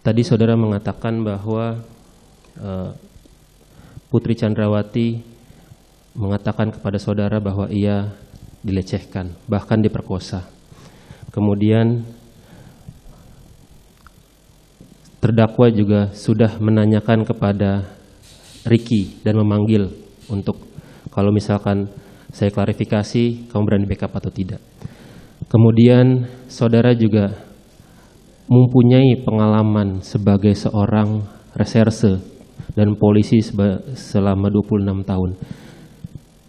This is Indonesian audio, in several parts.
Tadi saudara mengatakan bahwa Putri Chandrawati mengatakan kepada saudara bahwa ia dilecehkan, bahkan diperkosa. Kemudian terdakwa juga sudah menanyakan kepada Ricky dan memanggil untuk kalau misalkan saya klarifikasi, kamu berani backup atau tidak. Kemudian saudara juga mempunyai pengalaman sebagai seorang reserse dan polisi selama 26 tahun.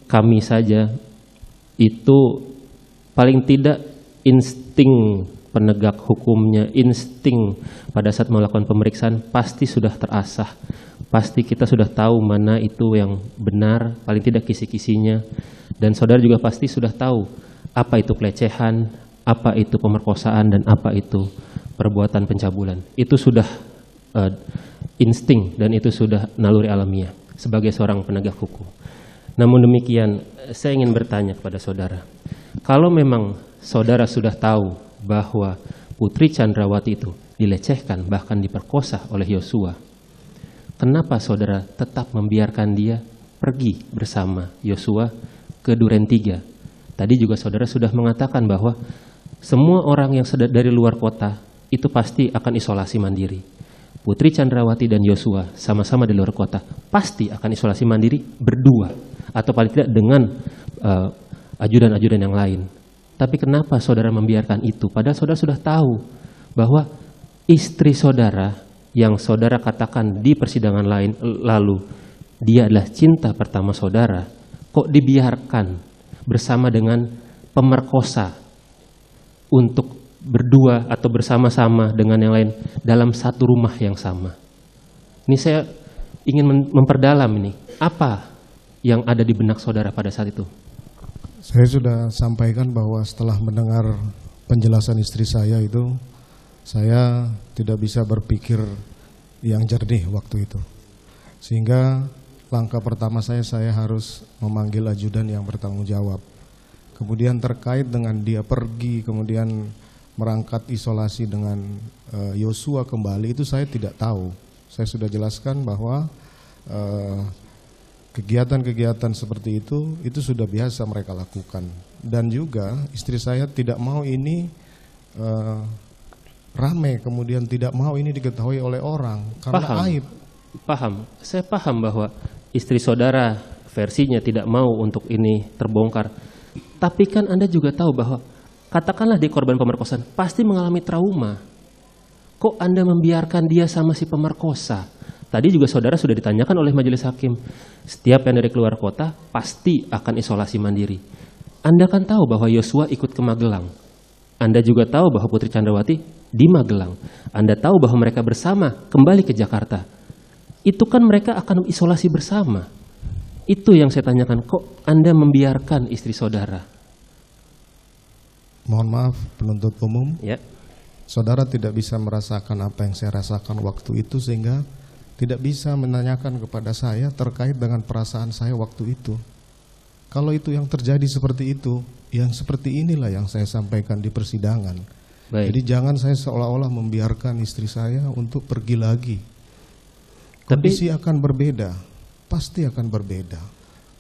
Kami saja itu paling tidak insting penegak hukumnya, insting pada saat melakukan pemeriksaan pasti sudah terasah. Pasti kita sudah tahu mana itu yang benar, paling tidak kisi-kisinya. Dan saudara juga pasti sudah tahu apa itu pelecehan, apa itu pemerkosaan, dan apa itu perbuatan pencabulan. Itu sudah insting dan itu sudah naluri alamiah sebagai seorang penegak hukum. Namun demikian, saya ingin bertanya kepada saudara, kalau memang saudara sudah tahu bahwa Putri Chandrawati itu dilecehkan bahkan diperkosa oleh Yosua, kenapa saudara tetap membiarkan dia pergi bersama Yosua ke Duren 3? Tadi juga saudara sudah mengatakan bahwa semua orang yang dari luar kota itu pasti akan isolasi mandiri. Putri Chandrawati dan Yosua sama-sama di luar kota pasti akan isolasi mandiri berdua atau paling tidak dengan ajudan-ajudan yang lain. Tapi kenapa saudara membiarkan itu? Padahal saudara sudah tahu bahwa istri saudara yang saudara katakan di persidangan lain lalu dia adalah cinta pertama saudara, kok dibiarkan bersama dengan pemerkosa untuk berdua atau bersama-sama dengan yang lain dalam satu rumah yang sama? Ini saya ingin memperdalam ini. Apa yang ada di benak saudara pada saat itu? Saya sudah sampaikan bahwa setelah mendengar penjelasan istri saya itu, saya tidak bisa berpikir yang jernih waktu itu. Sehingga langkah pertama saya harus memanggil ajudan yang bertanggung jawab. Kemudian terkait dengan dia pergi, kemudian merangkat isolasi dengan Yosua kembali, itu saya tidak tahu. Saya sudah jelaskan bahwa kegiatan-kegiatan seperti itu sudah biasa mereka lakukan. Dan juga istri saya tidak mau ini rame, kemudian tidak mau ini diketahui oleh orang karena aib. Paham, saya paham bahwa istri saudara versinya tidak mau untuk ini terbongkar. Tapi kan Anda juga tahu bahwa katakanlah dia korban pemerkosaan, pasti mengalami trauma. Kok Anda membiarkan dia sama si pemerkosa? Tadi juga saudara sudah ditanyakan oleh majelis hakim, setiap yang dari keluar kota pasti akan isolasi mandiri. Anda kan tahu bahwa Yosua ikut ke Magelang. Anda juga tahu bahwa Putri Chandrawati di Magelang. Anda tahu bahwa mereka bersama kembali ke Jakarta. Itu kan mereka akan isolasi bersama. Itu yang saya tanyakan, kok Anda membiarkan istri saudara? Mohon maaf penuntut umum, ya. Saudara tidak bisa merasakan apa yang saya rasakan waktu itu, sehingga tidak bisa menanyakan kepada saya terkait dengan perasaan saya waktu itu. Kalau itu yang terjadi seperti itu, yang seperti inilah yang saya sampaikan di persidangan. Baik. Jadi jangan saya seolah-olah membiarkan istri saya untuk pergi lagi. Kondisi akan berbeda, pasti akan berbeda.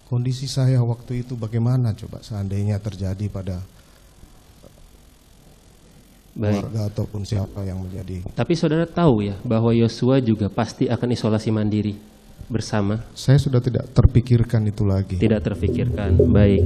Kondisi saya waktu itu bagaimana coba seandainya terjadi pada Baik. keluarga ataupun siapa yang menjadi. Tapi saudara tahu ya bahwa Yosua juga pasti akan isolasi mandiri bersama. Saya sudah tidak terpikirkan itu lagi. Tidak terfikirkan. Baik.